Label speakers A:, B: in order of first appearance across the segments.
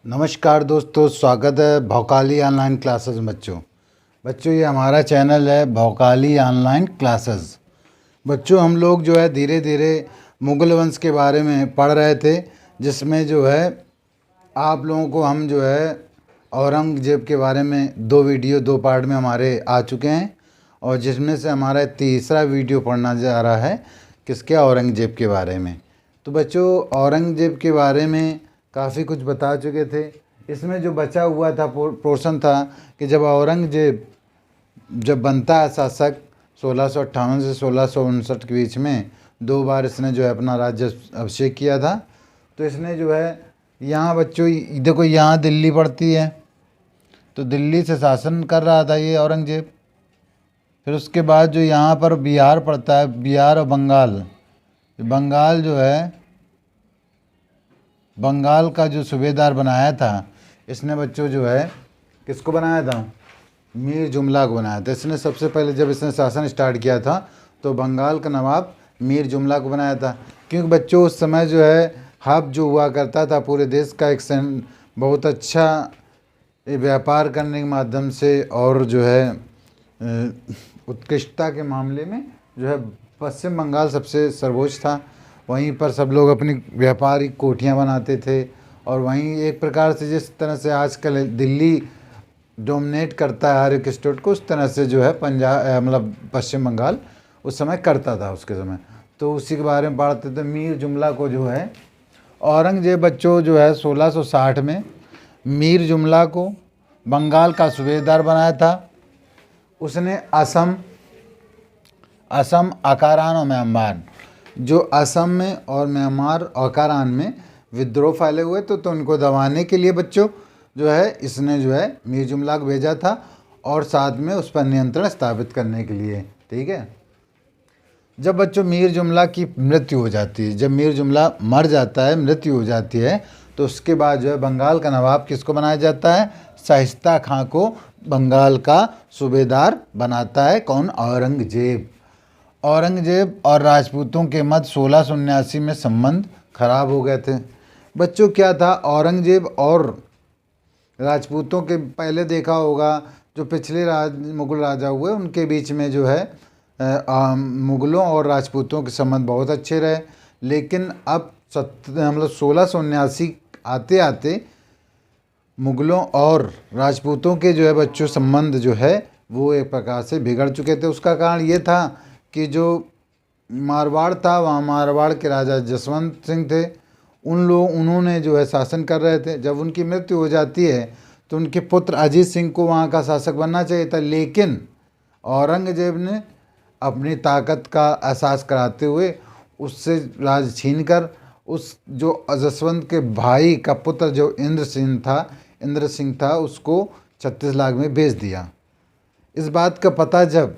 A: नमस्कार दोस्तों, स्वागत है भौकाली ऑनलाइन क्लासेस में। बच्चों ये हमारा चैनल है भौकाली ऑनलाइन क्लासेस। बच्चों हम लोग जो है धीरे धीरे मुग़ल वंश के बारे में पढ़ रहे थे, जिसमें जो है आप लोगों को हम जो है औरंगजेब के बारे में दो पार्ट में हमारे आ चुके हैं, और जिसमें से हमारा तीसरा वीडियो पढ़ना जा रहा है किसके, औरंगजेब के बारे में। तो बच्चों औरंगजेब के बारे में काफ़ी कुछ बता चुके थे। इसमें जो बचा हुआ था पोर्शन था कि जब औरंगजेब बनता है शासक 1658 से 1659 के बीच में, 2 बार इसने जो है अपना राज्य अभिषेक किया था। तो इसने जो है यहाँ बच्चों देखो यहाँ दिल्ली पड़ती है, तो दिल्ली से शासन कर रहा था ये औरंगजेब। फिर उसके बाद जो यहाँ पर बिहार पड़ता है, बिहार और बंगाल जो है, बंगाल का जो सूबेदार बनाया था इसने बच्चों जो है किसको बनाया था, मीर जुमला को बनाया था। इसने सबसे पहले जब इसने शासन स्टार्ट किया था तो बंगाल का नवाब मीर जुमला को बनाया था, क्योंकि बच्चों उस समय जो है हब जो हुआ करता था पूरे देश का एक बहुत अच्छा व्यापार करने के माध्यम से, और जो है उत्कृष्टता के मामले में जो है पश्चिम बंगाल सबसे सर्वोच्च था। वहीं पर सब लोग अपनी व्यापारिक कोठियाँ बनाते थे, और वहीं एक प्रकार से जिस तरह से आजकल दिल्ली डोमिनेट करता है हर एक स्टेट को, उस तरह से जो है पंजाब पश्चिम बंगाल उस समय करता था उसके समय। तो उसी के बारे में पढ़ते थे। मीर जुमला को जो है औरंगजेब बच्चों जो है 1660 में मीर जुमला को बंगाल का सूबेदार बनाया था। उसने असम अकारान और म्यांमार, जो असम में और म्यांमार अकारान में विद्रोह फैले हुए तो उनको दबाने के लिए बच्चों जो है इसने जो है मीर जुमला को भेजा था, और साथ में उस पर नियंत्रण स्थापित करने के लिए। ठीक है, जब बच्चों मीर जुमला की मृत्यु हो जाती है, जब मीर जुमला मर जाता है, मृत्यु हो जाती है, तो उसके बाद जो है बंगाल का नवाब किसको बनाया जाता है, शाइस्ता खां को बंगाल का सूबेदार बनाता है। कौन, औरंगजेब। औरंगजेब और राजपूतों के मध्य 1679 में संबंध खराब हो गए थे। बच्चों क्या था, औरंगजेब और राजपूतों के पहले देखा होगा जो पिछले मुग़ल राजा हुए उनके बीच में जो है मुग़लों और राजपूतों के संबंध बहुत अच्छे रहे। लेकिन अब 1679 आते आते मुग़लों और राजपूतों के जो है बच्चों संबंध जो है वो एक प्रकार से बिगड़ चुके थे। उसका कारण ये था कि जो मारवाड़ था, वहाँ मारवाड़ के राजा जसवंत सिंह थे, उन्होंने जो है शासन कर रहे थे। जब उनकी मृत्यु हो जाती है तो उनके पुत्र अजीत सिंह को वहाँ का शासक बनना चाहिए था, लेकिन औरंगजेब ने अपनी ताकत का एहसास कराते हुए उससे राज छीन कर उस जो जसवंत के भाई का पुत्र जो इंद्र सिंह था उसको 36 लाख में बेच दिया। इस बात का पता जब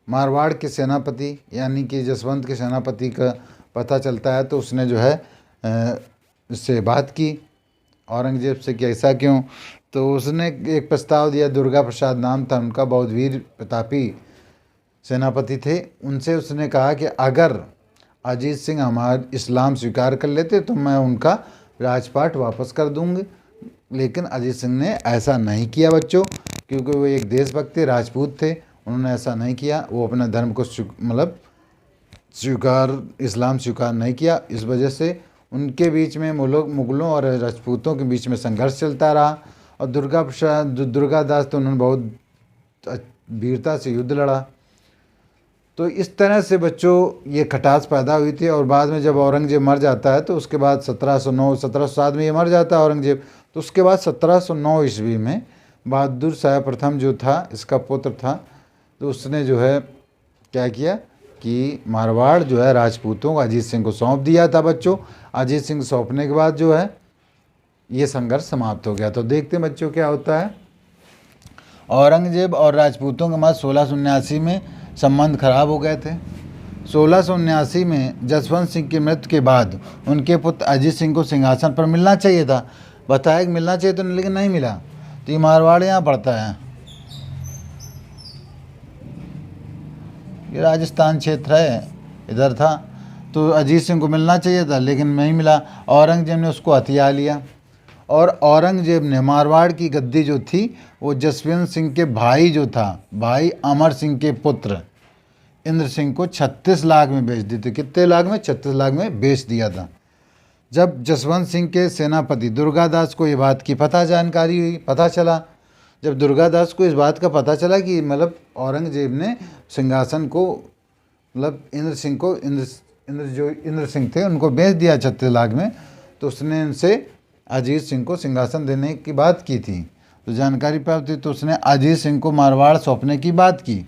A: मारवाड़ के सेनापति यानी कि जसवंत के सेनापति का पता चलता है तो उसने जो है इससे बात की औरंगजेब से कि ऐसा क्यों। तो उसने एक प्रस्ताव दिया, दुर्गा प्रसाद नाम था उनका, बहुत वीर प्रतापी सेनापति थे। उनसे उसने कहा कि अगर अजीत सिंह हमारा इस्लाम स्वीकार कर लेते तो मैं उनका राजपाट वापस कर दूंगी। लेकिन अजीत सिंह ने ऐसा नहीं किया बच्चों, क्योंकि वो एक देशभक्त थे, राजपूत थे, उन्होंने ऐसा नहीं किया। वो अपने धर्म को इस्लाम स्वीकार नहीं किया। इस वजह से उनके बीच में मुग़लों और राजपूतों के बीच में संघर्ष चलता रहा, और दुर्गादास तो उन्होंने बहुत वीरता से युद्ध लड़ा। तो इस तरह से बच्चों ये खटास पैदा हुई थी। और बाद में जब औरंगजेब मर जाता है तो उसके बाद 1707 में ये मर जाता है औरंगजेब। तो उसके बाद 1709 ईस्वी में बहादुर शाह प्रथम जो था, इसका पुत्र था, तो उसने जो है क्या किया कि मारवाड़ जो है राजपूतों को अजीत सिंह को सौंप दिया था बच्चों। अजीत सिंह सौंपने के बाद जो है ये संघर्ष समाप्त हो गया। तो देखते हैं बच्चों क्या होता है। औरंगजेब और राजपूतों के मध्य 1679 में संबंध खराब हो गए थे। 1679 में जसवंत सिंह की मृत्यु के बाद उनके पुत्र अजीत सिंह को सिंहासन पर मिलना चाहिए था। बताया कि मिलना चाहिए तो, लेकिन नहीं मिला। तो ये मारवाड़ यहाँ पड़ता है, ये राजस्थान क्षेत्र है, इधर था। तो अजीत सिंह को मिलना चाहिए था लेकिन नहीं मिला। औरंगजेब ने उसको हथिया लिया और औरंगजेब ने मारवाड़ की गद्दी जो थी वो जसवंत सिंह के भाई जो था, भाई अमर सिंह के पुत्र इंद्र सिंह को 36 लाख में बेच दी थी। कितने लाख में? 36 लाख में बेच दिया था। जब जसवंत सिंह के सेनापति दुर्गादास को ये बात की जानकारी हुई, पता चला, जब दुर्गादास को इस बात का पता चला कि मतलब औरंगजेब ने सिंहासन को मतलब इंद्र सिंह को इंद्र सिंह थे उनको बेच दिया 36 लाख में, तो उसने इनसे अजीत सिंह को सिंहासन देने की बात की थी। तो जानकारी प्राप्त हुई तो उसने अजीत सिंह को मारवाड़ सौंपने की बात की।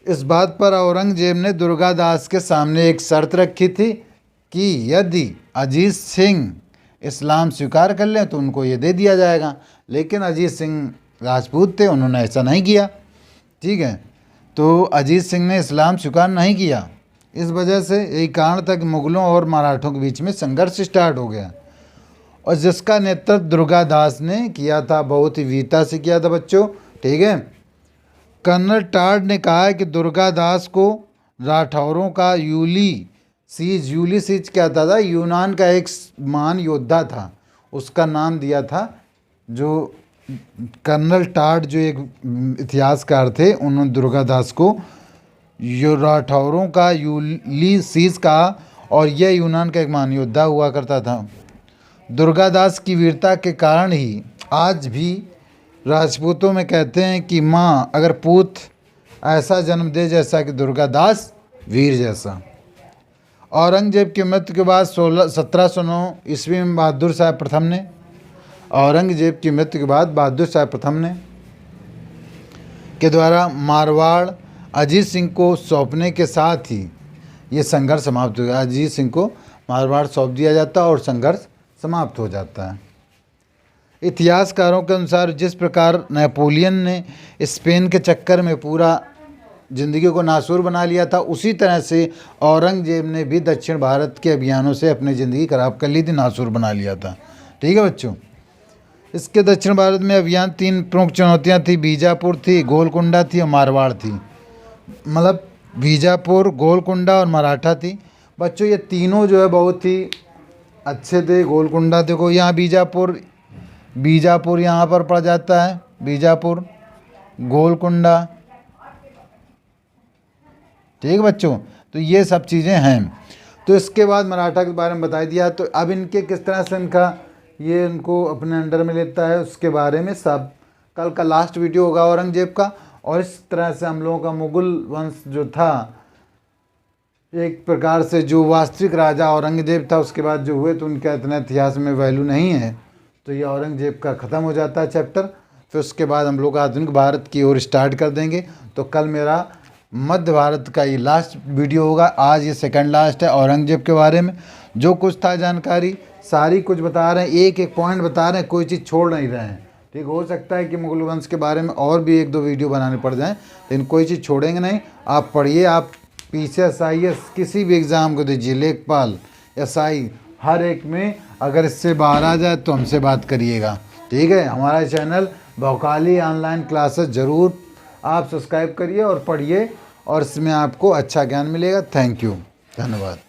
A: इस बात पर औरंगजेब ने दुर्गादास के सामने एक शर्त रखी थी कि यदि अजीत सिंह इस्लाम स्वीकार कर लें तो उनको ये दे दिया जाएगा। लेकिन अजीत सिंह राजपूत थे, उन्होंने ऐसा नहीं किया। ठीक है, तो अजीत सिंह ने इस्लाम स्वीकार नहीं किया। इस वजह से यही कारण था कि मुगलों और मराठों के बीच में संघर्ष स्टार्ट हो गया, और जिसका नेतृत्व दुर्गादास ने किया था, बहुत ही वीरता से किया था बच्चों। ठीक है, कर्नल टार्ड ने कहा है कि दुर्गादास को राठौरों का यूलिसीज क्या था, यूनान का एक महान योद्धा था, उसका नाम दिया था। जो कर्नल टार्ड जो एक इतिहासकार थे, उन्होंने दुर्गादास को राठौरों का यूलिसीज कहा, और यह यूनान का एक महान योद्धा हुआ करता था। दुर्गादास की वीरता के कारण ही आज भी राजपूतों में कहते हैं कि माँ अगर पूत ऐसा जन्म दे जैसा कि दुर्गादास वीर जैसा। औरंगजेब की मृत्यु के बाद 1709 ईस्वी में बहादुर शाह प्रथम ने, औरंगजेब की मृत्यु के बाद बहादुर शाह प्रथम ने के द्वारा मारवाड़ अजीत सिंह को सौंपने के साथ ही ये संघर्ष समाप्त हो गया। अजीत सिंह को मारवाड़ सौंप दिया जाता और संघर्ष समाप्त हो जाता है। इतिहासकारों के अनुसार जिस प्रकार नेपोलियन ने स्पेन के चक्कर में पूरा ज़िंदगी को नासूर बना लिया था, उसी तरह से औरंगजेब ने भी दक्षिण भारत के अभियानों से अपनी ज़िंदगी खराब कर ली थी, नासूर बना लिया था। ठीक है बच्चों, इसके दक्षिण भारत में अभियान 3 प्रमुख चुनौतियाँ थी, बीजापुर थी, गोलकुंडा थी और मारवाड़ थी। मतलब बीजापुर, गोलकुंडा और मराठा थी। बच्चों ये तीनों जो है बहुत ही अच्छे थे। गोलकुंडा देखो यहाँ बीजापुर यहाँ पर पड़ जाता है, बीजापुर, गोलकुंडा। ठीक बच्चों, तो ये सब चीज़ें हैं। तो इसके बाद मराठा के बारे में बता दिया। तो अब इनके किस तरह से ये इनको अपने अंडर में लेता है उसके बारे में सब कल का लास्ट वीडियो होगा औरंगजेब का। और इस तरह से हम लोगों का मुगल वंश जो था, एक प्रकार से जो वास्तविक राजा औरंगजेब था, उसके बाद जो हुए तो उनका इतना इतिहास में वैल्यू नहीं है। तो ये औरंगजेब का ख़त्म हो जाता है चैप्टर। फिर उसके बाद हम लोग आधुनिक भारत की ओर स्टार्ट कर देंगे। तो कल मेरा मध्य भारत का ये लास्ट वीडियो होगा। आज ये सेकंड लास्ट है औरंगजेब के बारे में। जो कुछ था जानकारी सारी कुछ बता रहे हैं, एक एक पॉइंट बता रहे हैं, कोई चीज़ छोड़ नहीं रहे हैं। ठीक, हो सकता है कि मुगल वंश के बारे में और भी 1-2 वीडियो बनाने पड़ जाएं, लेकिन कोई चीज़ छोड़ेंगे नहीं। आप पढ़िए, आप PCS IAS किसी भी एग्ज़ाम को दीजिए, लेखपाल SI हर एक में अगर इससे बाहर आ जाए तो हमसे बात करिएगा। ठीक है, हमारा चैनल भौकाली ऑनलाइन क्लासेस ज़रूर आप सब्सक्राइब करिए और पढ़िए, और इसमें आपको अच्छा ज्ञान मिलेगा। थैंक यू, धन्यवाद।